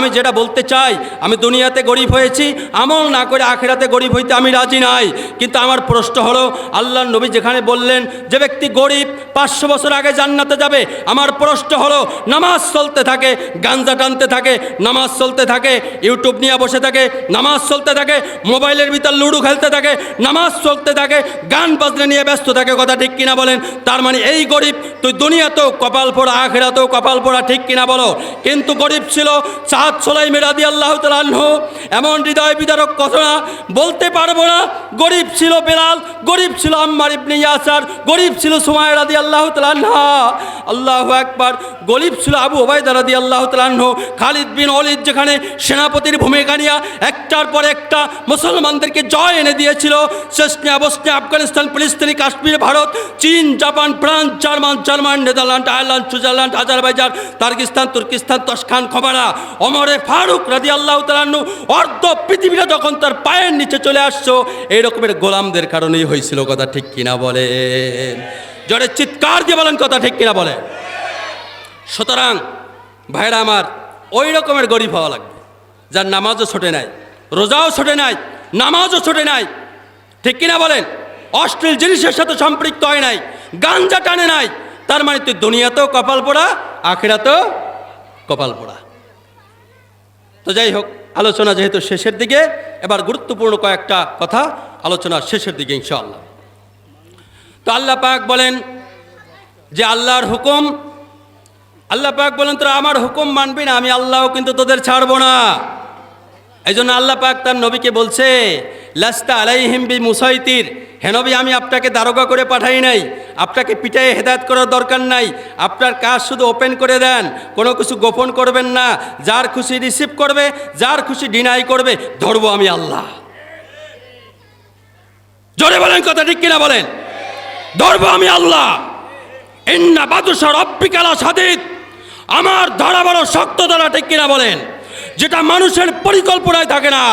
আমি যেটা বলতে চাই, আমি দুনিয়াতে গরিব হয়েছি, আমল না করে আখিরাতে গরিব হইতে আমি রাজি নাই। কিন্তু আমার প্রশ্ন হলো, আল্লাহর নবী যেখানে বললেন যে ব্যক্তি গরিব 500 বছর আগে জান্নাতে যাবে, আমার প্রশ্ন হলো নামাজ চলতে থাকে, গাঞ্জা টানতে থাকে, নামাজ চলতে থাকে, ইউটিউব নিয়ে বসে থাকে, নামাজ চলতে থাকে, মোবাইলের ভিতর লুডো খেলতে থাকে, নামাজ চলতে থাকে, গান বাজনা নিয়ে ব্যস্ত থাকে, কথা ঠিক কিনা বলেন? তার মানে এই গরিব তুই দুনিয়াতেও কপাল পোড়া, আখিরাতেও কপাল পোড়া, ঠিক কিনা বলো? কিন্তু গরিব ছিল সাদ সুলাইম রাদিয়াল্লাহু তাআলা আনহু, এমন হৃদয় বিদারক কথা বলতে পারবো না। গরিব ছিল বেলাল, গরিব ছিল আম্মার ইবনে ইয়াসার, গরিব ছিল সুমাইয়া রাদিয়াল্লাহু তাআলা আনহা, আল্লাহু আকবার, গরিব ছিল আবু উবাইদা রাদিয়াল্লাহু তাআলা আনহু, খালিদ বিন ওয়ালিদ যেখানে সেনাপতির ভূমিকা নিয়ে একটার পর একটা মুসলমানদেরকে জয় এনে দিয়েছিল, চেচনিয়া, বসনিয়া, আফগানিস্তান, ফিলিস্তিনি, কাশ্মীর, ভারত, চীন, Japan, France, German, Netherland, Ireland, Switzerland, Azerbaijan, তার্কিস্তান, তুর্কিস্তান, তশখান, খবারা, ওমরে ফারুক রাদিয়াল্লাহু তাআলা আনহু, অর্ধ পৃথিবীটা যখন তার পায়ের নিচে চলে আসছো, এই রকমের গোলামদের কারণেই হয়েছিল, কথা ঠিক কিনা বলেন? জোরে চিৎকার দিয়ে বলেন, কথা ঠিক কিনা বলেন? সুতরাং ভাইরা আমার, ওই রকমের গরিব হওয়া লাগবে যার নামাজও ছোটে নাই, রোজাও ছোটে নাই, নামাজও ছোটে নাই, ঠিক কিনা বলেন? অশ্লীল জিনিসের সাথে সম্পৃক্ত হয় নাই, গাঞ্জা টানে নাই। তার মানে তুই দুনিয়াতেও কপাল পোড়া, আখিরাতেও কপাল পোড়া। তো যাই হোক, আলোচনা যেহেতু শেষের দিকে, এবার গুরুত্বপূর্ণ কয়েকটা কথা আলোচনা শেষের দিকে ইনশাআল্লাহ। তো আল্লাহ পাক বলেন যে আল্লাহর হুকুম, আল্লাহ পাক বলেন তোরা আমার হুকুম মানবি না, আমি আল্লাহও কিন্তু তোদের ছাড়বো না। এই জন্য আল্লাহ পাক তার নবীকে বলছে, লাস্তা আলাইহিম বি মুসাইতির, হে নবী আমি আপনাকে দারোগা করে পাঠাই নাই, আপনাকে পিটাইয়ে হেদায়েত করার দরকার নাই, আপনার কাজ শুধু ওপেন করে দেন, কোনো কিছু গোপন করবেন না, যার খুশি রিসিভ করবে, যার খুশি ডিনাই করবে, ধরবো আমি আল্লাহ। জোরে বলেন, কথা ঠিক কিনা বলেন? ধরবো আমি আল্লাহ। ইন্না বাতুশা রাব্বিকা লাশাদীদ, আমার ধরা বড় শক্ত ধরা, ঠিক কিনা বলেন? যেটা মানুষের পরিকল্পনায় থাকে না।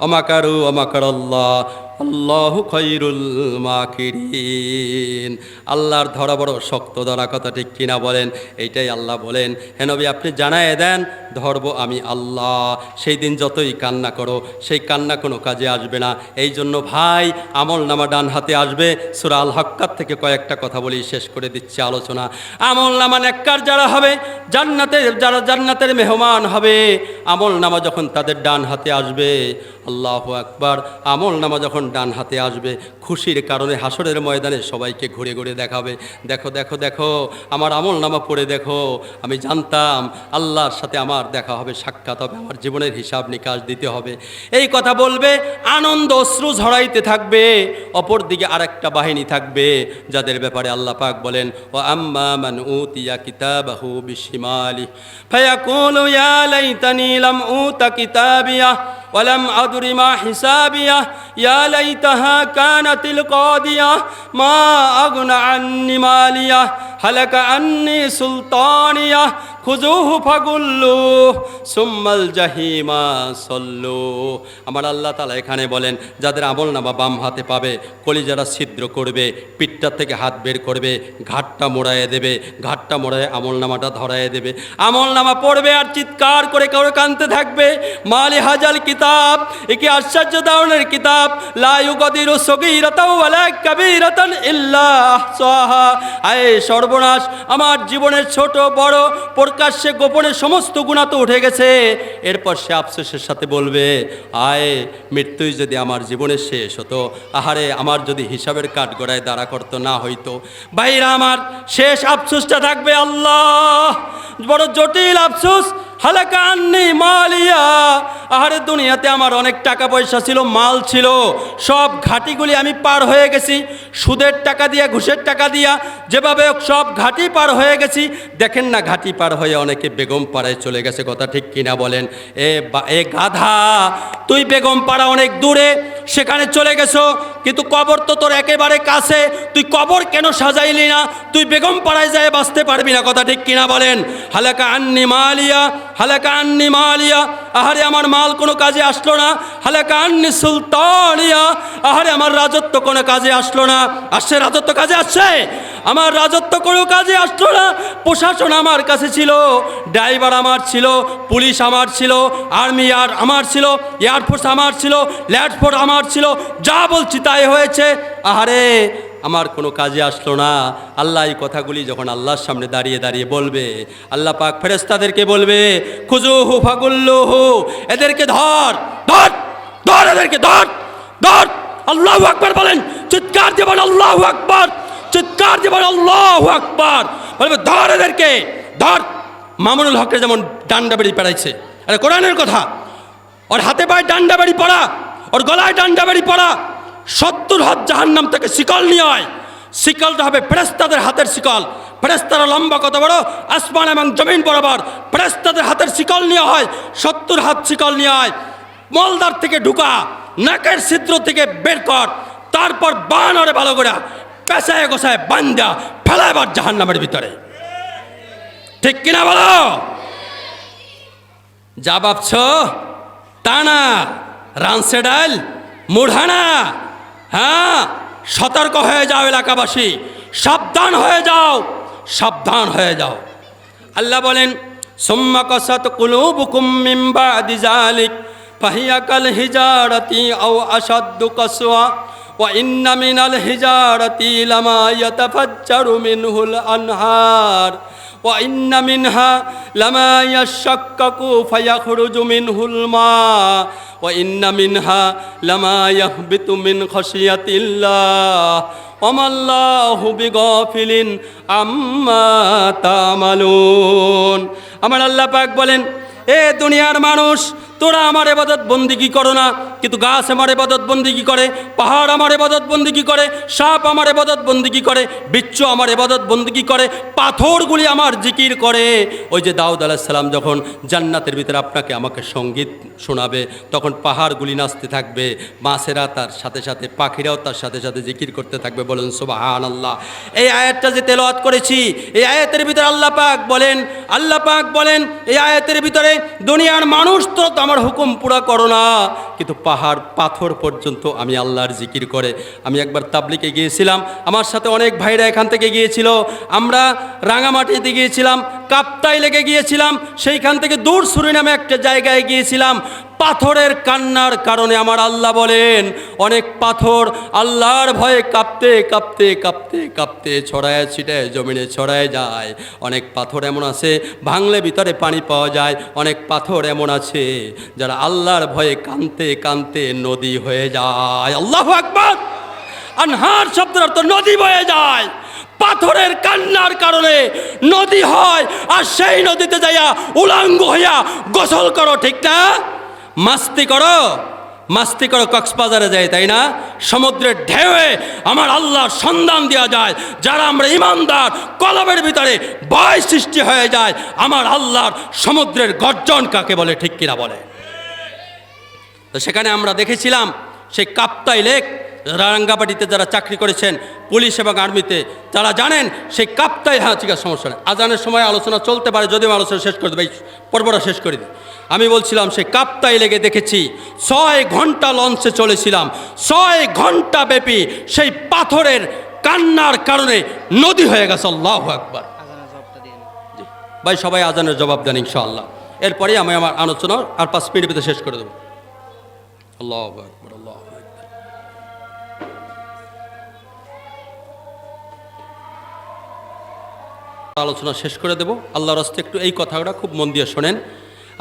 অমাকারু অমাকারাল্লাহ আল্লাহু খায়রুল মাকিরিন, আল্লাহর ধরা বড় শক্ত ধরা, কথা ঠিক কিনা বলেন? এইটাই আল্লাহ বলেন, হে নবী আপনি জানায় দেন ধরবো আমি আল্লাহ। সেই দিন যতই কান্না করো, সেই কান্না কোনো কাজে আসবে না। এই জন্য ভাই, আমল নামা ডান হাতে আসবে। সূরা আল হাক্কাত থেকে কয়েকটা কথা বলি, শেষ করে দিচ্ছি আলোচনা। আমল নামা নেককার যারা হবে, যারা জান্নাতের মেহমান হবে, আমল নামা যখন তাদের ডান হাতে আসবে, আল্লাহু আকবার, আমল নামা যখন ডান হাতে আসবে, খুশির কারণে হাসরের ময়দানে সবাইকে ঘুরে ঘুরে দেখাবে, দেখো দেখো দেখো আমার আমল নামা পড়ে দেখো, আমি জানতাম আল্লাহর সাথে আমার দেখা হবে, সাক্ষাৎ হবে, আমার জীবনের হিসাব নিকাশ দিতে হবে। এই কথা বলবে, আনন্দ অশ্রু ঝরাইতে থাকবে। অপর দিকে আরেকটা বাহিনী থাকবে, যাদের ব্যাপারে আল্লাহ পাক বলেন, ও আম্মা মান উতিয়া কিতাবাহু বিশিমালি ফায়াকুলু ইয়া লাইতানি লাম উতা কিতাবিয়া ওয়ালাম আদরি মা হিসাবিয়া ইয়া লাইতাহা কানাতিল কাদিয়া মা আগনা আন্নি মালিয়া হালাকা আন্নি সুলতানিয়া খুজুহু ফাগুল্লু সুম্মাল জাহিমা সল্লু। আমার আল্লাহ তাআলা এখানে বলেন, যাদের আমল নামা বাম হাতে পাবে, কলিজারা ছিদ্র করবে, পিঠটা থেকে হাত বের করবে, ঘাটটা মোড়াইয়ে দেবে, ঘাটটা মোড়ায় আমল নামাটা ধরাইয়ে দেবে, আমল নামা পড়বে আর চিৎকার করে কারো কানতে থাকবে, মালি হাজাল কিতাব, একে আশ্চর্য ধরনের কিতাব, লা ইউগাদিরু সগীরাতাও ওয়ালা কাবীরাতান ইল্লা আহসাহা। আয় সর্বনাশ, আমার জীবনের ছোট বড়, প্রকাশ্যে গোপনে সমস্ত গুনাহ তো উঠে গেছে। এরপর সে আফসোসের সাথে বলবে, আয় মৃত্যুই যদি আমার জীবনের শেষ হতো, আহারে আমার যদি হিসাবের কাঠগড়ায় দাঁড়া করতো না হইতো। ভাইরা আমার, শেষ আফসোসটা থাকবে আল্লাহ, বড় জটিল আফসোস, হালাকা আন্নি মালিয়া, আহারে দুনিয়াতে আমার অনেক টাকা পয়সা ছিল, মাল ছিল, সব ঘাটিগুলি আমি পার হয়ে গেছি, সুদের টাকা দিয়া, ঘুষের টাকা দিয়া, যেভাবে সব ঘাটি পার হয়ে গেছি। দেখেন না, ঘাটি পার হয়ে অনেকে বেগম পাড়ায় চলে গেছে, কথা ঠিক কিনা বলেন? এ গাধা, তুই বেগম পাড়া অনেক দূরে, সেখানে চলে গেছো, কিন্তু কবর তো তোর একেবারে কাছে, তুই কবর কেন সাজাইলি না? তুই বেগম পাড়ায় যায় বাঁচতে পারবি না, কথা ঠিক কিনা বলেন? হালাকা আন্নি মালিয়া, হালাকা আন্নি মালিয়া, আহারে আমার মাল কোনো কাজে আসলো না। হালাকা আন্নি সুলতানিয়া, আহারে আমার রাজত্ব কোনো কাজে আসলো না। আসছে রাজত্ব, কাজে আসছে? আমার রাজত্ব কোনো কাজে আসলো না। প্রশাসন আমার কাছে ছিল, ড্রাইভার আমার ছিল, পুলিশ আমার ছিল, আর্মি আর আমার ছিল, এয়ারফোর্স আমার ছিল, ল্যান্ড ফোর্স আমার ছিল, যা বলছি তাই হয়েছে। আহারে, আমার কোনো কাজে আসলো না। আল্লাহ এই কথাগুলি যখন আল্লাহর সামনে দাঁড়িয়ে দাঁড়িয়ে বলবে, আল্লাহ পাক ফেরেশতাদেরকে বলবে, খুজুহু ফাগুল্লুহু, এদেরকে ধর ধর ধর, এদেরকে ধর ধর। আল্লাহু আকবার বলেন, চিৎকার দিয়ে বলেন আল্লাহু আকবার, চিৎকার দিয়ে বলেন আল্লাহু আকবার। বলবে ধর এদেরকে ধর। মামুনুল হকের যেমন ডান্ডা বেড়ি পেড়াইছে, আরে কোরআনের কথা, ওর হাতে পায়ে ডান্ডা বেড়ি পড়া, ওর গলায় ডান্ডা বেড়ি পড়া, 70 হাত জাহান্নাম থেকে শিকল নিয়ে হয়। শিকলটা হবে ফেরেশতাদের হাতের শিকল। ফেরেশতারা লম্বা কত বড়, আসমান এবং জমিন বরাবর। ফেরেশতাদের হাতের শিকল নিয়ে হয়, 70 হাত শিকল নিয়ে হয়। মলদার থেকে ঢুকা, নাকের ছিদ্র থেকে বের কর, তারপর বানরে ভালো করে পেঁচায় গোছায় বান্দা ফেলাইবার জাহান্নামের ভিতরে। ঠিক কিনা বলো? যা ভাবছ তা না, রানসে ডাল মুড়ানা। হ্যাঁ, সতর্ক হয়ে যাও এলাকাবাসী, সাবধান হয়ে যাও, সাবধান হয়ে যাও। আল্লাহ বলেন, সুম্মা কাসাত কুলুবুকুম মিন বাদি যালিক ফাহিয়া কাল হিজারাতি আও আশাদ্দু কাসওয়া ওয়া ইন্না মিনাল হিজারাতি লামা ইয়াতাফাজ্জারু মিনহুল আনহার ওয়া ইন্না মিনহা লামা ইয়াশাক্কাকু ফায়াখরুজু মিনহুল মা ওয়া ইন্না মিনহা লামা ইয়াহবিতু মিন খাশিয়াতিল্লাহ ওয়া মাল্লাহু বিগাফিলিন আম্মা তা'মালুন। আমার আল্লাহ পাক বলেন, এ দুনিয়ার মানুষ, তোরা আমার ইবাদত বন্দেগী করো না, কিন্তু গাছ আমার ইবাদত বন্দেগী করে, পাহাড় আমার ইবাদত বন্দেগী করে, সাপ আমার ইবাদত বন্দেগী করে, বিচ্ছু আমার ইবাদত বন্দেগী করে, পাথরগুলি আমার জিকির করে। ওই যে দাউদ আলাইহিস সালাম যখন জান্নাতের ভিতরে আপনাকে আমাকে সঙ্গীত শোনাবে, তখন পাহাড়গুলি নাচতে থাকবে, মাছেরা তার সাথে সাথে, পাখিরাও তার সাথে সাথে জিকির করতে থাকবে। বলেন সুবহানাল্লাহ। এই আয়াতটা যে তেলাওয়াত করেছি, এই আয়াতের ভিতরে আল্লাহ পাক বলেন এই আয়াতের ভিতরে, দুনিয়ার মানুষ তো আমার হুকুম পুরা করো না, কিন্তু পাহাড় পাথর পর্যন্ত আমি আল্লাহর জিকির করে। আমি একবার তাবলিগে গিয়েছিলাম, আমার সাথে অনেক ভাইরা এখান থেকে গিয়েছিল, আমরা রাঙামাটিতে গিয়েছিলাম, কাপ্তাই লেগে গিয়েছিলাম, সেইখান থেকে দূর সুরিনামে একটা জায়গায় গিয়েছিলাম। পাথরের কান্নার কারণে আমার আল্লাহ বলেন, অনেক পাথর আল্লাহর ভয়ে কাঁপতে কাঁপতে কাঁপতে কাঁপতে ছড়ায় ছিটায় জমিনে ছড়ায় যায়। অনেক পাথর এমন আছে ভাঙলে ভিতরে পানি পাওয়া যায়, অনেক পাথর এমন আছে যারা আল্লাহর ভয়ে কাঁদতে কাঁদতে নদী হয়ে যায়। আল্লাহু আকবার। আনহার শব্দের অর্থ নদী বয়ে যায়। পাথরের কান্নার কারণে নদী হয়, আর সেই নদীতে যাইয়া উলাঙ্গ হইয়া গোসল করো, ঠিক না? মাস্তি করো কক্সবাজারে যায়, তাই না? সমুদ্রের ঢেউয়ে আমার আল্লাহর সন্ধান দেওয়া যায়। যারা আমরা ইমানদার, কলবের ভিতরে ভয় সৃষ্টি হয়ে যায় আমার আল্লাহর সমুদ্রের গর্জন কাকে বলে, ঠিক কিনা বলে? তো সেখানে আমরা দেখেছিলাম সেই কাপ্তাই লেক, রাঙ্গামাটিতে যারা চাকরি করেছেন পুলিশ এবং আর্মিতে, তারা জানেন সেই কাপ্তাই। হ্যাঁ, ঠিক আছে, সমস্যা নেই, আজানের সময় আলোচনা চলতে পারে, যদিও আলোচনা শেষ করে দেবে, পর্বটা শেষ করে দিই। আমি বলছিলাম সেই কাপ্তাই লেগে দেখেছি 6 ঘন্টা লঞ্চে চলেছিলাম, 6 ঘন্টা ব্যাপী সেই পাথরের কান্নার কারণে নদী হয়ে গেছে। আল্লাহু আকবার। জি ভাই, সবাই আজানের জবাব দেন ইনশাআল্লাহ। এরপরে আমি আমার আলোচনা আর 5 মিনিটের ভিতরে শেষ করে দেবো। আল্লাহু আকবার, আল্লাহু আকবার। আলোচনা শেষ করে দেব আল্লাহর রাস্তে। একটু এই কথাটা খুব মন দিয়ে শোনেন।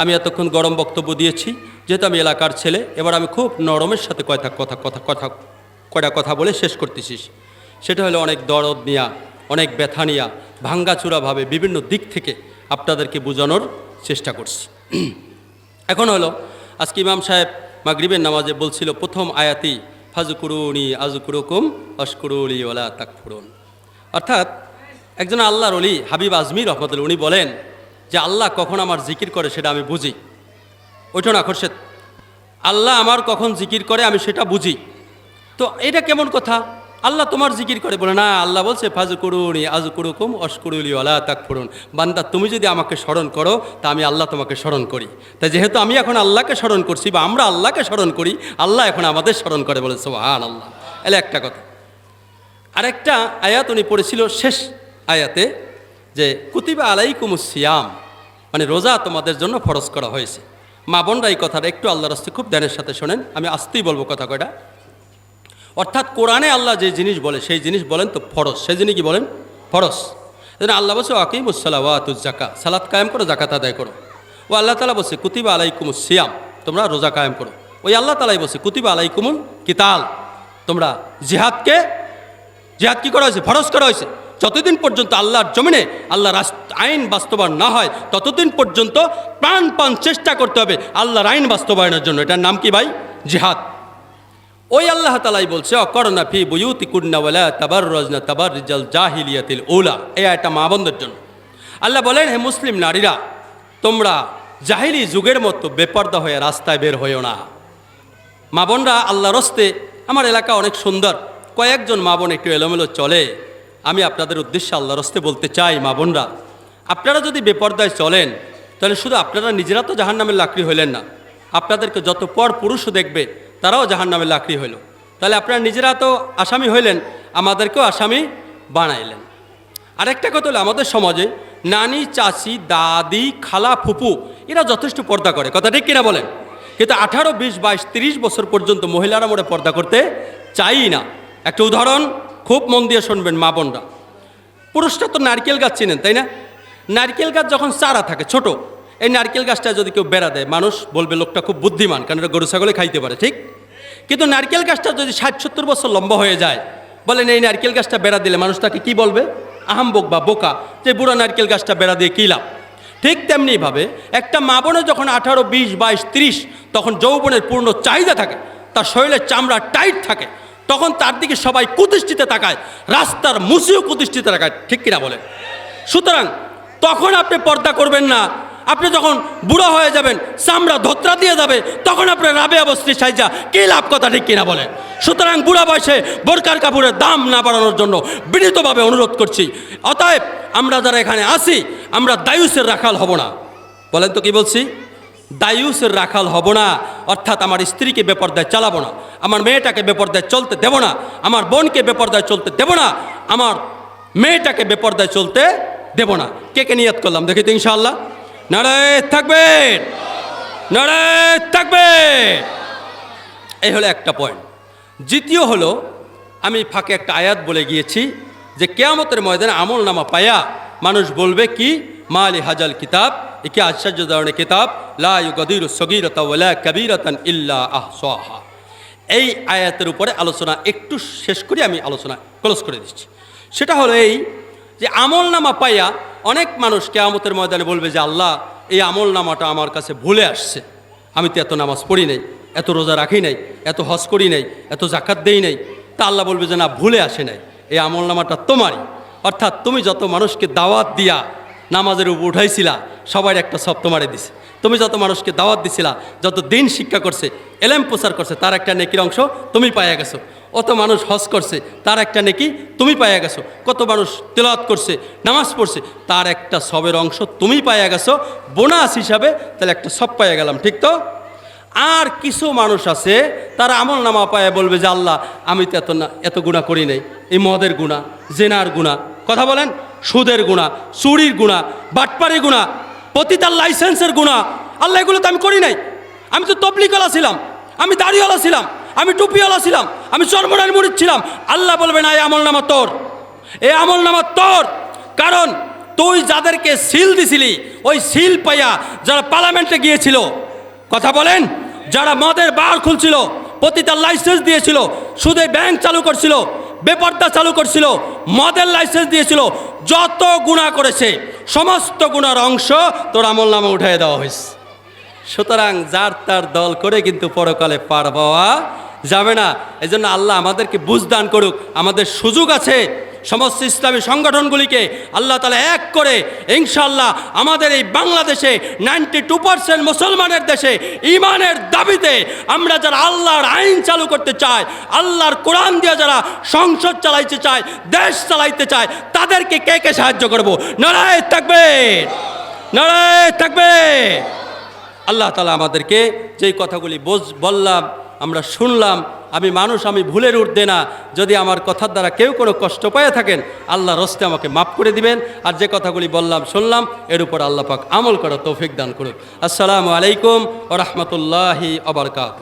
আমি এতক্ষণ গরম বক্তব্য দিয়েছি, যেহেতু আমি এলাকার ছেলে, এবার আমি খুব নরমের সাথে কয়টা কথা বলে শেষ করতেছি। সেটা হলো অনেক দরদ নিয়া, অনেক ব্যথা নিয়া, ভাঙ্গাচুরাভাবে বিভিন্ন দিক থেকে আপনাদেরকে বোঝানোর চেষ্টা করছি। এখন হলো, আজকে ইমাম সাহেব মাগরিবের নামাজে বলছিল প্রথম আয়াতি, ফাজকুরুনি আজকুরুকুম আশকুরুলি ওয়ালা তাকফুরুন। অর্থাৎ একজন আল্লাহর ওলি হাবিব আজমি রহমতুল্লাহ, উনি বলেন যে আল্লাহ কখন আমার জিকির করে সেটা আমি বুঝি। ওইটা না খোরশেদ, আল্লাহ আমার কখন জিকির করে আমি সেটা বুঝি। তো এটা কেমন কথা? আল্লাহ তোমার জিকির করে? বলে না, আল্লাহ বলছে ফাজকুরুনি আযকুরুকুম ওয়াশকুরুলি ওয়ালা তাকফুরুন। বান্দা, তুমি যদি আমাকে স্মরণ করো তা আমি আল্লাহ তোমাকে স্মরণ করি। তাই যেহেতু আমি এখন আল্লাহকে স্মরণ করছি বা আমরা আল্লাহকে স্মরণ করি, আল্লাহ এখন আমাদের স্মরণ করে। বলে সুবহানাল্লাহ। এলে একটা কথা, আরেকটা আয়াত উনি পড়েছিল শেষ আয়াতে, যে কুতিবা আলাইকুমুস সিয়াম, মানে রোজা তোমাদের জন্য ফরজ করা হয়েছে। মা বোনরা এই কথাটা একটু আল্লাহর রাস্তায় খুব ধ্যানের সাথে শোনেন, আমি আসতেই বলবো কথা কয়টা। অর্থাৎ কোরআনে আল্লাহ যে জিনিস বলে সেই জিনিস বলেন তো ফরজ, সেই জিনিস কি বলেন? ফরজ। আল্লাহ বলছে আকিমুসসালাওয়াতুজ যাকা, সালাত কায়েম করো, জাকাত আদায় করো। ও আল্লাহ তাআলা বলছে কুতিবা আলাইকুমুস সিয়াম, তোমরা রোজা কায়েম করো। ওই আল্লাহ তাআলাই বলছে কুতিবা আলাইকুমুল কিতাল, তোমরা জিহাদ কি করা হয়েছে? ফরজ করা হয়েছে। যতদিন পর্যন্ত আল্লাহর জমিনে আল্লাহর আইন বাস্তবায়ন না হয় ততদিন পর্যন্ত প্রাণপণ চেষ্টা করতে হবে আল্লাহর আইন বাস্তবায়নের জন্য। এটার নাম কি ভাই? জিহাদ। ওই আল্লাহ তাআলাই বলছে অকরনা ফি বুয়ুতিকুন্না ওয়ালা তাবাররাজনা তাবাররুজাল জাহিলিয়াতিল উলা, এই একটা মা বোনদের জন্য আল্লাহ বলেন, হে মুসলিম নারীরা, তোমরা জাহিলি যুগের মতো বেপর্দা হয়ে রাস্তায় বের হইও না। মা বোনরা, আল্লাহর হস্তে আমার এলাকা অনেক সুন্দর, কয়েকজন মা বোন একটু এলোমেলো চলে। আমি আপনাদের উদ্দেশ্যে আল্লাহর হস্তে বলতে চাই, মা বোনরা, আপনারা যদি বেপর্দায় চলেন তাহলে শুধু আপনারা নিজেরা তো জাহান্নামের লাকড়ি হইলেন না, আপনাদেরকে যত পর পুরুষও দেখবে তারাও জাহান্নামের লাকড়ি হইল। তাহলে আপনারা নিজেরা তো আসামি হইলেন, আমাদেরকেও আসামি বানাইলেন। আরেকটা কথা হলো, আমাদের সমাজে নানি, চাচি, দাদি, খালা, ফুপু এরা যথেষ্ট পর্দা করে, কথা ঠিক কিনা বলেন? কিন্তু 18, 20, 22, 30 বছর পর্যন্ত মহিলারা মোড়ে পর্দা করতে চাই না। একটা উদাহরণ খুব মন দিয়ে শুনবেন মা বোনরা। পুরুষটা তো নারকেল গাছ চিনেন, তাই না? নারকেল গাছ যখন চারা থাকে ছোট, এই নারকেল গাছটা যদি কেউ বেড়া দেয় মানুষ বলবে লোকটা খুব বুদ্ধিমান, কারণ এটা গরু ছাগলে খাইতে পারে, ঠিক? কিন্তু নারকেল গাছটা যদি 60-70 বছর লম্বা হয়ে যায়, বলেন এই নারকেল গাছটা বেড়া দিলে মানুষ তাকে কী বলবে? আহাম্বক বা বোকা, যে বুড়ো নারকেল গাছটা বেড়া দিয়ে কী লাভ? ঠিক তেমনিভাবে একটা মা বোনের যখন 18, 20, 22, 30 তখন যৌবনের পূর্ণ চাহিদা থাকে, তার শরীরের চামড়া টাইট থাকে, তখন তার দিকে সবাই কুদৃষ্টিতে তাকায়, রাস্তার মুসিও কুদৃষ্টিতে তাকায়, ঠিক কিনা বলেন? সুতরাং তখন আপনি পর্দা করবেন না। আপনি যখন বুড়ো হয়ে যাবেন, চামড়া ধোত্রা দিয়ে যাবে, তখন আপনার রাবেয়া বস্ত্রী সাইজা কী লাভ, কথা ঠিক কিনা বলেন? সুতরাং বুড়া বয়সে বোরকার কাপড়ের দাম না বাড়ানোর জন্য বিনীতভাবে অনুরোধ করছি। অতএব আমরা যারা এখানে আসি, আমরা দায়ুসের রাখাল হব না। বলেন তো কি বলছি? দায়ুসের রাখাল হব না, অর্থাৎ আমার স্ত্রীকে বেপর্দায় চালাবো না, আমার মেয়েটাকে বেপর্দায় চলতে দেব না, আমার বোনকে বেপর্দায় চলতে দেব না, আমার মেয়েটাকে বেপর্দায় চলতে দেব না। কে কে নিয়ত করলাম দেখি তো ইনশাআল্লাহ? নারায়ে তাকবীর, নারায়ে তাকবীর। এই হলো একটা পয়েন্ট। দ্বিতীয় হলো, আমি ফাঁকে একটা আয়াত বলে গিয়েছি যে কিয়ামতের ময়দানে আমল নামা পায়া মানুষ বলবে কি, মালি হাজাল কিতাব, এ কি আশ্চর্য ধরনের কিতাব, লা ইউগাদিরু সগীরাতান ওয়ালা কাবীরাতান ইল্লা আহসাহা। এই আয়াতের উপরে আলোচনা একটু শেষ করে আমি আলোচনা ক্লোজ করে দিচ্ছি। সেটা হলো এই যে আমল নামা পাইয়া অনেক মানুষ কিয়ামতের ময়দানে বলবে যে আল্লাহ, এই আমল নামাটা আমার কাছে ভুলে আসছে, আমি তো এত নামাজ পড়ি নাই, এত রোজা রাখি নাই, এত হজ করি নাই, এত জাকাত দেই নাই। তা আল্লাহ বলবে যে না, ভুলে আসে নাই, এই আমল নামাটা তোমারই। অর্থাৎ তুমি যত মানুষকে দাওয়াত দিয়া নামাজের উপর উঠাইছিলা, সবাই একটা সব তোমারে দিছে। তুমি যত মানুষকে দাওয়াত দিছিলা, যত দিন শিক্ষা করছে, এলেম প্রচার করছে, তার একটা নেকির অংশ তুমি পাইয়া গেছো। অত মানুষ হজ করছে, তার একটা নেকি তুমি পাইয়া গেছো। কত মানুষ তেলাওয়াত করছে, নামাজ পড়ছে, তার একটা সবের অংশ তুমি পাইয়া গেছো বোনাস হিসাবে, তাহলে একটা সব পাইয়া গেলাম, ঠিক তো? আর কিছু মানুষ আছে, তারা আমল নামা পায়ে বলবে যে আল্লাহ, আমি তো এত গুনাহ করি নাই, এই মদের গুনাহ, জেনার গুনাহ, কথা বলেন, সুদের গুনাহ, চুরির গুনাহ, বাটপাড়ির গুনাহ, পতিতার লাইসেন্সের গুনাহ, আল্লাহ এগুলো তো আমি করি নাই। আমি তো তবলিগওয়ালা ছিলাম, আমি দাড়িওয়ালা ছিলাম, আমি টুপিওয়ালা ছিলাম, আমি চরমরার মুরিদ ছিলাম। আল্লাহ বলবে না, এই আমল নামা তোর, এই আমল নামা তোর। কারণ তুই যাদেরকে সিল দিছিলি, ওই সিল পাইয়া যারা পার্লামেন্টে গিয়েছিল, কথা বলেন, যারা মদের বার খুলছিল, পতিতার লাইসেন্স দিয়েছিল, সুদে ব্যাংক চালু করছিল, বেপর্দা চালু করছিল, মদের লাইসেন্স দিয়েছিল, যত গুনাহ করেছে সমস্ত গুনার অংশ তোর আমল নামে উঠিয়ে দেওয়া হয়েছে। সুতরাং যার তার দল করে কিন্তু পরকালে পার পাওয়া যাবে না। এই জন্য আল্লাহ আমাদেরকে বুঝদান করুক। আমাদের সুযোগ আছে সমস্ত ইসলামী সংগঠনগুলিকে আল্লাহ তাআলা এক করে, ইনশাআল্লাহ আমাদের এই বাংলাদেশে 92% মুসলমানের দেশে ঈমানের দাবিতে আমরা যারা আল্লাহর আইন চালু করতে চাই, আল্লাহর কোরআন দিয়ে যারা সংসদ চালাইতে চায়, দেশ চালাইতে চায়, তাদেরকে কে কে সাহায্য করব? নারায়ে তাকবীর, নারায়ে তাকবীর। আল্লাহ তাআলা আমাদেরকে যেই কথাগুলি বললাম, আমরা শুনলাম, আমি মানুষ, আমি ভুলের ঊর্ধ্বে না। যদি আমার কথার দ্বারা কেউ কোনো কষ্ট পেয়ে থাকেন, আল্লাহ রস্তে আমাকে মাফ করে দিবেন। আর যে কথাগুলি বললাম শুনলাম, এর উপর আল্লাহ পাক আমল করার তৌফিক দান করুন। আসসালামু আলাইকুম ওয়া রাহমাতুল্লাহি ওয়া বারাকাতুহু।